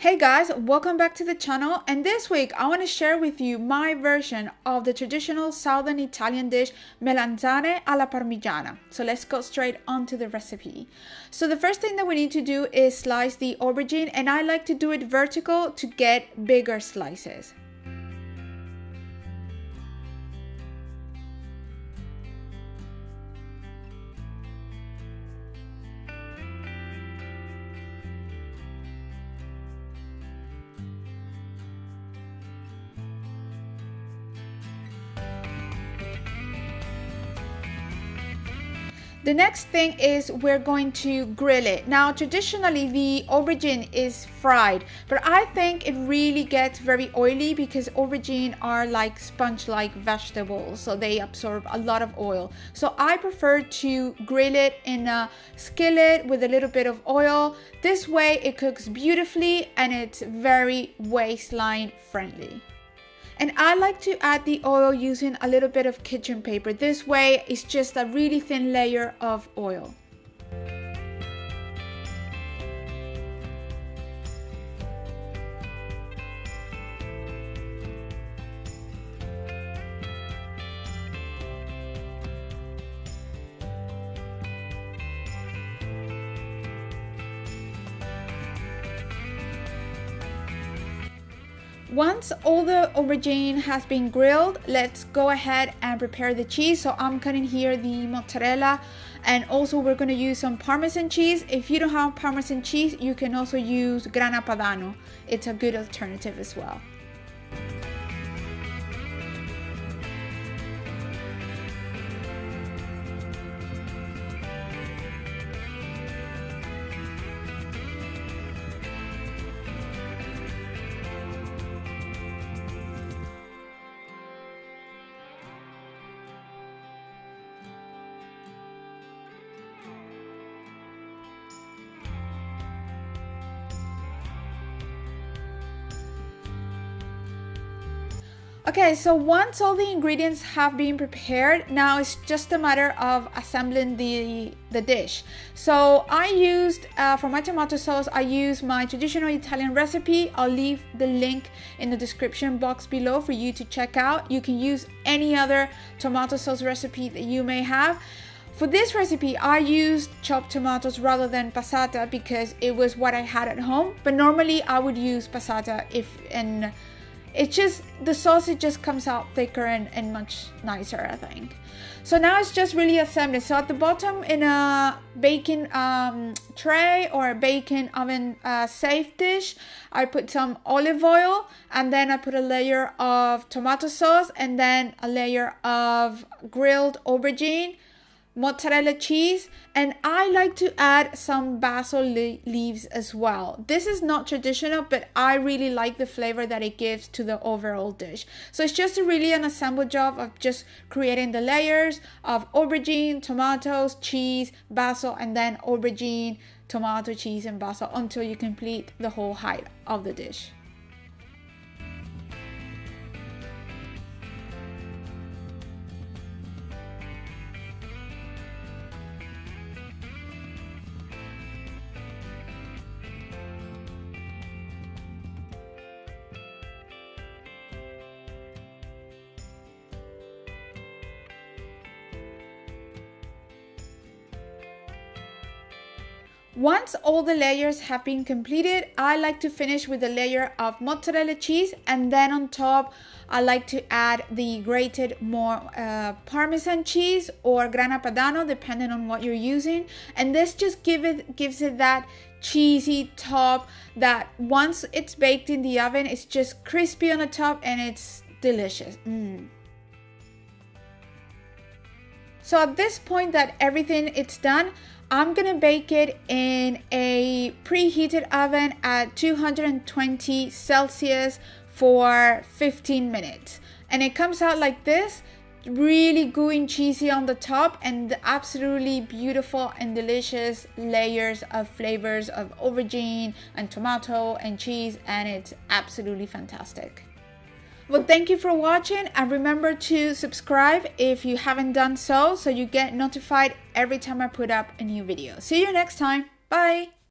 Hey guys, welcome back to the channel, and this week I want to share with you my version of the traditional southern Italian dish melanzane alla parmigiana. So let's go straight on to the recipe. So the first thing that we need to do is slice the aubergine, and I like to do it vertical to get bigger slices. The next thing is we're going to grill it. Now, traditionally the aubergine is fried, but I think it really gets very oily because aubergine are like sponge-like vegetables, so they absorb a lot of oil. So I prefer to grill it in a skillet with a little bit of oil. This way it cooks beautifully and it's very waistline friendly. And I like to add the oil using a little bit of kitchen paper. This way it's just a really thin layer of oil. Once all the aubergine has been grilled, let's go ahead and prepare the cheese. So I'm cutting here the mozzarella, and also we're going to use some Parmesan cheese. If you don't have Parmesan cheese, you can also use grana padano. It's a good alternative as well. Okay, so once all the ingredients have been prepared, now it's just a matter of assembling the dish. So I used, for my tomato sauce, I used my traditional Italian recipe. I'll leave the link in the description box below for you to check out. You can use any other tomato sauce recipe that you may have. For this recipe, I used chopped tomatoes rather than passata because it was what I had at home. But normally I would use passata it's just, the sauce, it just comes out thicker and much nicer, I think. So now it's just really assembling. So at the bottom, in a baking tray or a baking oven safe dish, I put some olive oil, and then I put a layer of tomato sauce, and then a layer of grilled aubergine, mozzarella cheese, and I like to add some basil leaves as well. This is not traditional, but I really like the flavor that it gives to the overall dish. So it's just really an assembled job of just creating the layers of aubergine, tomatoes, cheese, basil, and then aubergine, tomato, cheese, and basil until you complete the whole height of the dish. Once all the layers have been completed, I like to finish with a layer of mozzarella cheese, and then on top I like to add the grated Parmesan cheese or grana padano, depending on what you're using. And this just gives it that cheesy top that once it's baked in the oven, it's just crispy on the top and it's delicious. So at this point that everything it's done, I'm gonna bake it in a preheated oven at 220 Celsius for 15 minutes. And it comes out like this, really gooey and cheesy on the top, and absolutely beautiful and delicious layers of flavors of aubergine and tomato and cheese, and it's absolutely fantastic. Well, thank you for watching, and remember to subscribe if you haven't done so you get notified every time I put up a new video. See you next time. Bye!